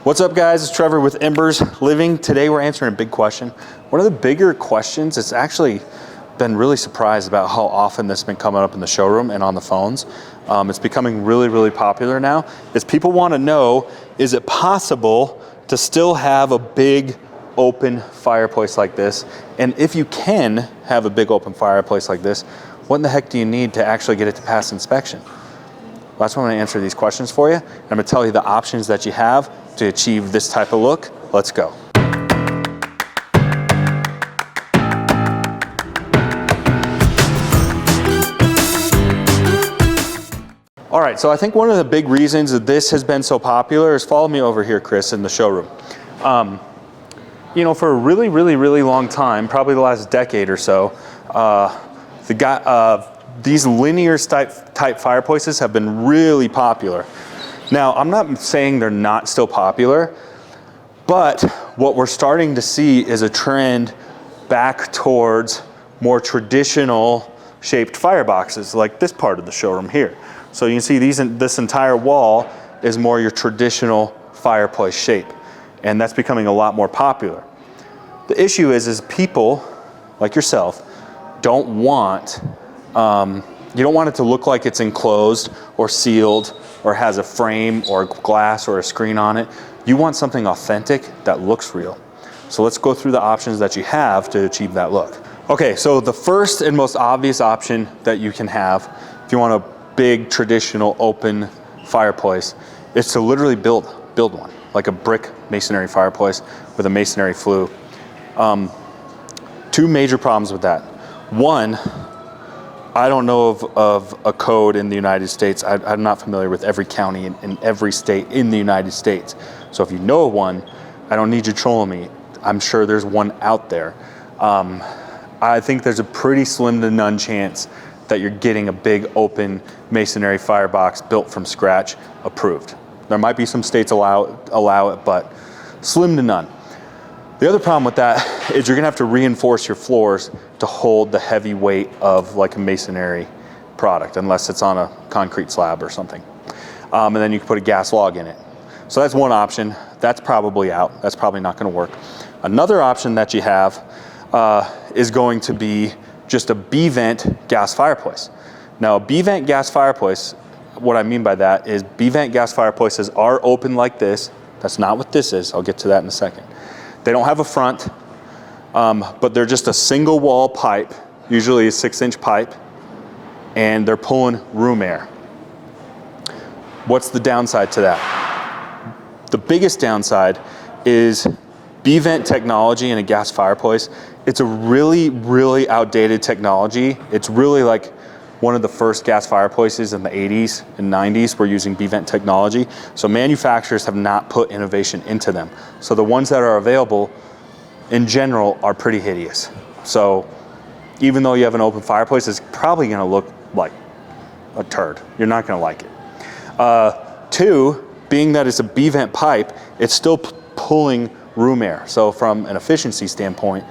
What's up guys, it's Trevor with Embers Living. Today we're answering a big question. One of the bigger questions, it's actually been really surprised about how often this has been coming up in the showroom and on the phones. It's becoming really popular now, is people want to know, is it possible to still have a big open fireplace like this? And if you can have a big open fireplace like this, what in the heck do you need to actually get it to pass inspection? Well, that's why I'm going to answer these questions for you. I'm going to tell you the options that you have to achieve this type of look. Let's go. All right, so I think one of the big reasons that this has been so popular is, follow me over here, Chris, in the showroom. You know, for a really long time, probably the last decade or so, these linear type fireplaces have been really popular. Now, I'm not saying they're not still popular, but what we're starting to see is a trend back towards more traditional shaped fireboxes, like this part of the showroom here. So you can see this entire wall is more your traditional fireplace shape, and that's becoming a lot more popular. The issue is people like yourself don't want you don't want it to look like it's enclosed or sealed or has a frame or glass or a screen on it. You want something authentic that looks real. So let's go through the options that you have to achieve that look. Okay, so the first and most obvious option that you can have if you want a big traditional open fireplace is to literally build one, like a brick masonry fireplace with a masonry flue. Two major problems with that. One, I don't know of a code in the United States. I'm not familiar with every county in every state in the United States. So if you know of one, I don't need you trolling me. I'm sure there's one out there. I think there's a pretty slim to none chance that you're getting a big open masonry firebox built from scratch approved. There might be some states allow it, but slim to none. The other problem with that is you're gonna have to reinforce your floors to hold the heavy weight of like a masonry product, unless it's on a concrete slab or something. And then you can put a gas log in it. So that's one option. That's probably out. That's probably not gonna work. Another option that you have is going to be just a B-vent gas fireplace. Now a B-vent gas fireplace, what I mean by that is B-vent gas fireplaces are open like this. That's not what this is. I'll get to that in a second. They don't have a front, but they're just a single wall pipe, usually a 6-inch pipe, and they're pulling room air. What's the downside to that? The biggest downside is B-vent technology in a gas fireplace. It's a really outdated technology. It's really like one of the first gas fireplaces in the 80s and 90s were using B-vent technology. So manufacturers have not put innovation into them. So the ones that are available in general are pretty hideous. So even though you have an open fireplace, it's probably gonna look like a turd. You're not gonna like it. Two, being that it's a B-vent pipe, it's still pulling room air. So from an efficiency standpoint,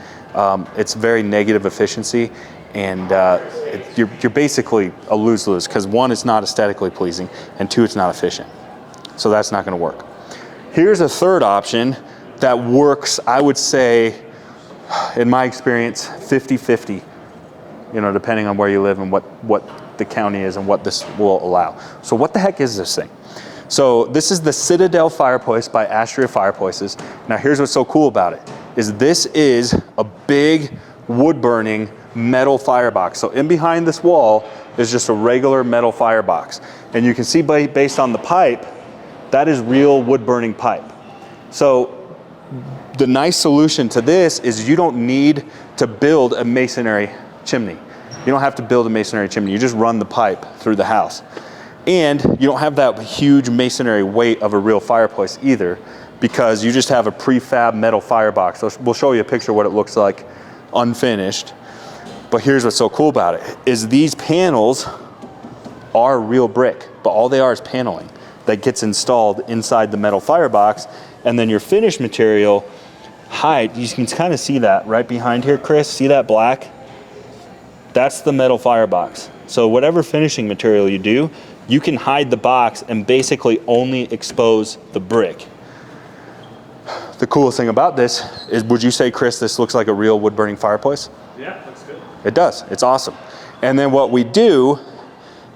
it's very negative efficiency, and you're basically a lose-lose, because one, it's not aesthetically pleasing, and two, it's not efficient. So that's not gonna work. Here's a third option that works, I would say, in my experience, 50-50, you know, depending on where you live and what the county is and what this will allow. So what the heck is this thing? So this is the Citadel fireplace by Astria Fireplaces. Now here's what's so cool about it, is this is a big wood-burning metal firebox. So in behind this wall is just a regular metal firebox. And you can see based on the pipe, that is real wood-burning pipe. So the nice solution to this is you don't need to build a masonry chimney. You don't have to build a masonry chimney. You just run the pipe through the house. And you don't have that huge masonry weight of a real fireplace either, because you just have a prefab metal firebox. So we'll show you a picture of what it looks like unfinished. But here's what's so cool about it, is these panels are real brick, but all they are is paneling that gets installed inside the metal firebox. And then your finished material height, you can kind of see that right behind here, Chris. See that black? That's the metal firebox. So whatever finishing material you do, you can hide the box and basically only expose the brick. The coolest thing about this is, would you say, Chris, this looks like a real wood burning fireplace? Yeah, looks good. It does, it's awesome. And then what we do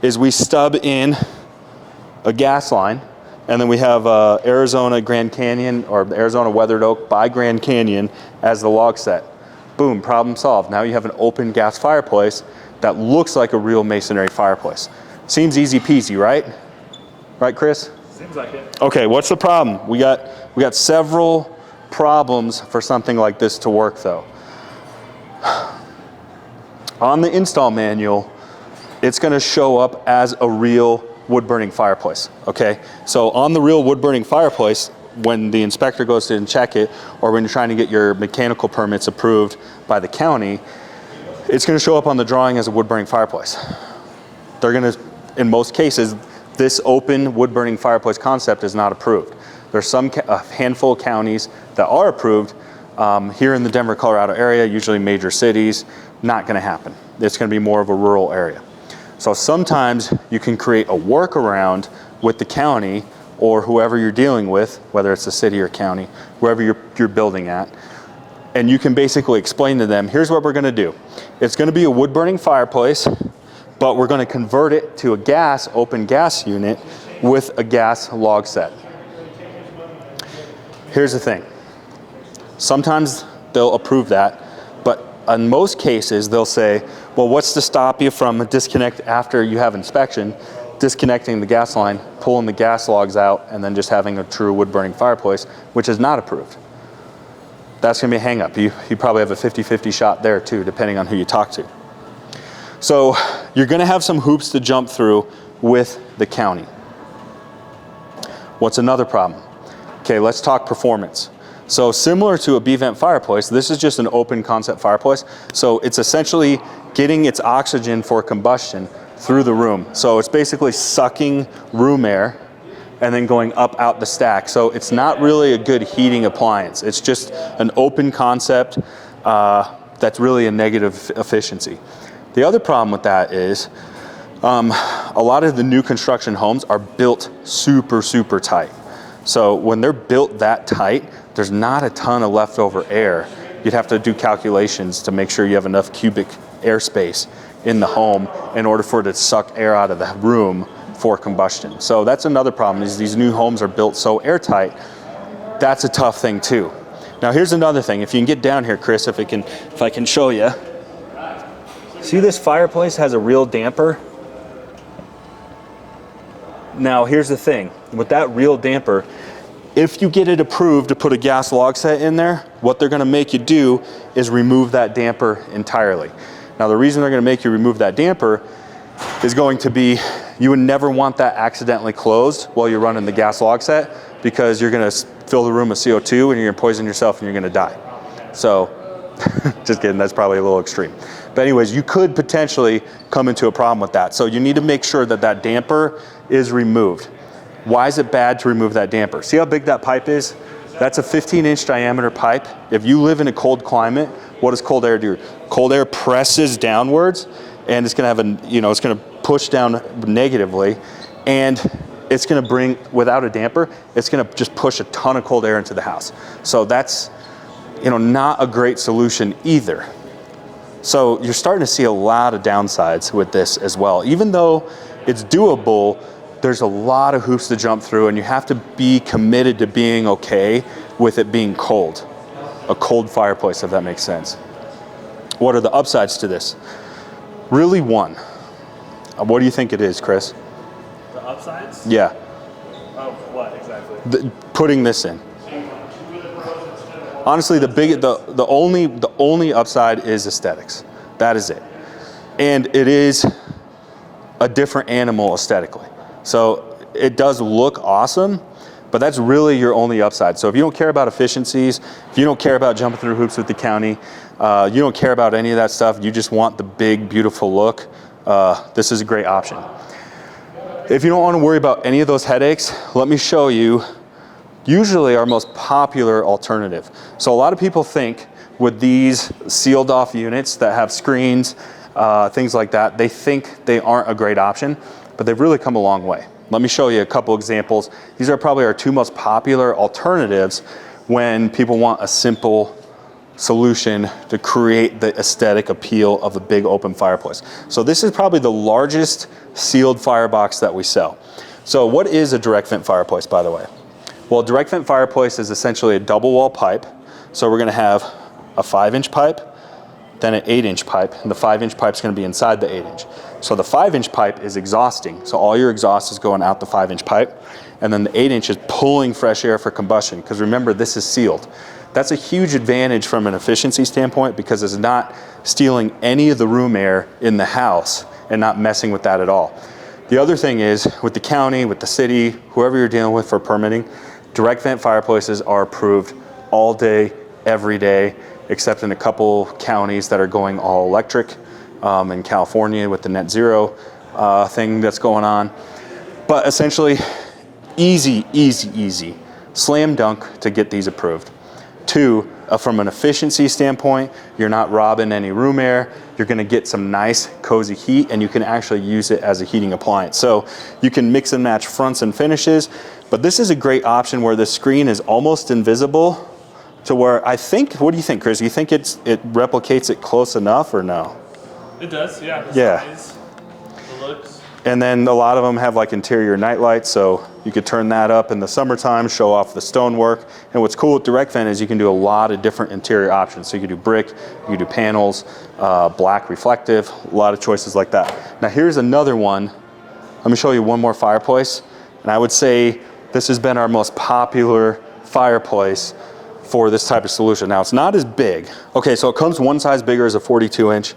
is we stub in a gas line, and then we have Arizona Grand Canyon, or Arizona Weathered Oak by Grand Canyon as the log set. Boom, problem solved. Now you have an open gas fireplace that looks like a real masonry fireplace. Seems easy peasy, right? Right, Chris? Seems like it. Okay, what's the problem? We got several problems for something like this to work though. On the install manual, it's gonna show up as a real wood burning fireplace, okay? So on the real wood burning fireplace, when the inspector goes to check it, or when you're trying to get your mechanical permits approved by the county, it's gonna show up on the drawing as a wood burning fireplace. They're gonna, in most cases, this open wood burning fireplace concept is not approved. There's a handful of counties that are approved. Here in the Denver, Colorado area, usually major cities, not gonna happen. It's gonna be more of a rural area. So sometimes you can create a workaround with the county or whoever you're dealing with, whether it's the city or county, wherever you're building at, and you can basically explain to them, here's what we're gonna do. It's gonna be a wood burning fireplace, but we're gonna convert it to a open gas unit with a gas log set. Here's the thing. Sometimes they'll approve that, but in most cases they'll say, well, what's to stop you from disconnect after you have inspection, disconnecting the gas line, pulling the gas logs out, and then just having a true wood burning fireplace, which is not approved. That's gonna be a hang up. You probably have a 50-50 shot there too, depending on who you talk to. So you're gonna have some hoops to jump through with the county. What's another problem? Okay, let's talk performance. So similar to a B-vent fireplace, this is just an open concept fireplace. So it's essentially getting its oxygen for combustion through the room. So it's basically sucking room air and then going up out the stack. So it's not really a good heating appliance. It's just an open concept that's really a negative efficiency. The other problem with that is a lot of the new construction homes are built super, super tight. So when they're built that tight, there's not a ton of leftover air. You'd have to do calculations to make sure you have enough cubic airspace in the home in order for it to suck air out of the room for combustion. So that's another problem, is these new homes are built so airtight. That's a tough thing too. Now here's another thing. If you can get down here, Chris, if I can show you. See, this fireplace has a real damper. Now here's the thing, with that real damper, if you get it approved to put a gas log set in there, what they're gonna make you do is remove that damper entirely. Now the reason they're gonna make you remove that damper is going to be, you would never want that accidentally closed while you're running the gas log set, because you're gonna fill the room with CO2 and you're gonna poison yourself and you're gonna die. So, just kidding, that's probably a little extreme. But anyways, you could potentially come into a problem with that. So you need to make sure that that damper is removed. Why is it bad to remove that damper? See how big that pipe is? That's a 15-inch diameter pipe. If you live in a cold climate, what does cold air do? Cold air presses downwards, and it's gonna have it's gonna push down negatively, and it's gonna bring, without a damper, it's gonna just push a ton of cold air into the house. So that's, not a great solution either. So you're starting to see a lot of downsides with this as well. Even though it's doable, there's a lot of hoops to jump through, and you have to be committed to being okay with it being cold. A cold fireplace, if that makes sense. What are the upsides to this? Really one. What do you think it is, Chris? The upsides? Yeah. Of what exactly? Putting this in. Honestly, the only upside is aesthetics. That is it. And it is a different animal aesthetically. So it does look awesome, but that's really your only upside. So if you don't care about efficiencies, if you don't care about jumping through hoops with the county, you don't care about any of that stuff, you just want the big, beautiful look, this is a great option. If you don't want to worry about any of those headaches, let me show you usually our most popular alternative. So a lot of people think with these sealed off units that have screens, things like that, they think they aren't a great option, but they've really come a long way. Let me show you a couple examples. These are probably our two most popular alternatives when people want a simple solution to create the aesthetic appeal of a big open fireplace. So this is probably the largest sealed firebox that we sell. So what is a direct vent fireplace, by the way? Well, a direct vent fireplace is essentially a double wall pipe. So we're gonna have a 5-inch pipe, then an 8-inch pipe, and the 5-inch pipe is gonna be inside the 8-inch. So the 5-inch pipe is exhausting. So all your exhaust is going out the 5-inch pipe, and then the 8-inch is pulling fresh air for combustion, because remember, this is sealed. That's a huge advantage from an efficiency standpoint because it's not stealing any of the room air in the house and not messing with that at all. The other thing is, with the county, with the city, whoever you're dealing with for permitting, direct vent fireplaces are approved all day, every day, except in a couple counties that are going all electric, in California with the net zero thing that's going on. But essentially, easy, easy, easy, slam dunk to get these approved. 2, from an efficiency standpoint, you're not robbing any room air, you're gonna get some nice cozy heat, and you can actually use it as a heating appliance. So you can mix and match fronts and finishes, but this is a great option where the screen is almost invisible to where I think, what do you think, Chris? You think it replicates it close enough or no? It does, yeah. The size, the looks. And then a lot of them have like interior night lights, so you could turn that up in the summertime, show off the stonework. And what's cool with direct vent is you can do a lot of different interior options. So you can do brick, you can do panels, black reflective, a lot of choices like that. Now here's another one. Let me show you one more fireplace. And I would say this has been our most popular fireplace for this type of solution. Now it's not as big. Okay, so it comes one size bigger as a 42-inch.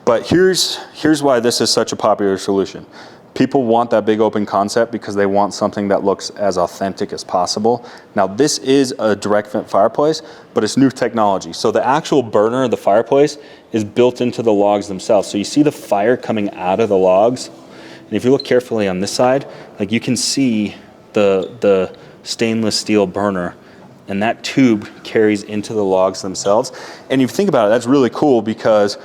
But here's why this is such a popular solution. People want that big open concept because they want something that looks as authentic as possible. Now this is a direct vent fireplace, but it's new technology. So the actual burner of the fireplace is built into the logs themselves. So you see the fire coming out of the logs. And if you look carefully on this side, like you can see the stainless steel burner, and that tube carries into the logs themselves. And if you think about it, that's really cool because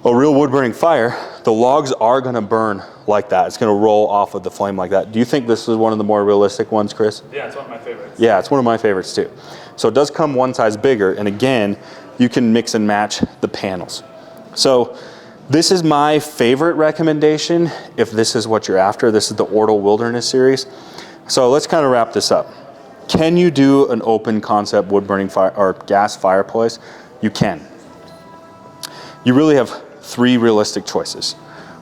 a real wood burning fire, the logs are gonna burn like that. It's gonna roll off of the flame like that. Do you think this is one of the more realistic ones, Chris? Yeah, it's one of my favorites. Yeah, it's one of my favorites too. So it does come one size bigger, and again, you can mix and match the panels. So this is my favorite recommendation if this is what you're after. This is the Ortal Wilderness series. So let's kind of wrap this up. Can you do an open concept wood burning fire or gas fireplace? You can. You really have 3 realistic choices.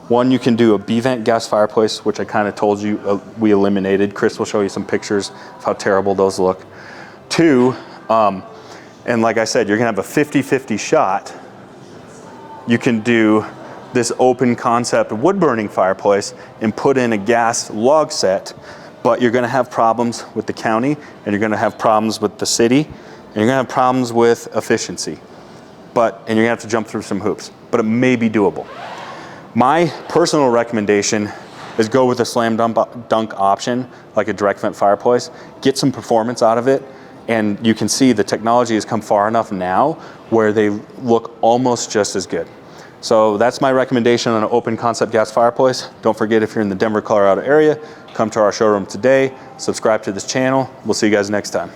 1, you can do a B-vent gas fireplace, which I kind of told you we eliminated. Chris will show you some pictures of how terrible those look. 2, and like I said, you're gonna have a 50-50 shot. You can do this open concept wood burning fireplace and put in a gas log set, but you're gonna have problems with the county, and you're gonna have problems with the city, and you're gonna have problems with efficiency. And you're gonna have to jump through some hoops, but it may be doable. My personal recommendation is go with a slam dunk option, like a direct vent fireplace, get some performance out of it, and you can see the technology has come far enough now where they look almost just as good. So that's my recommendation on an open concept gas fireplace. Don't forget, if you're in the Denver, Colorado area, come to our showroom today, subscribe to this channel. We'll see you guys next time.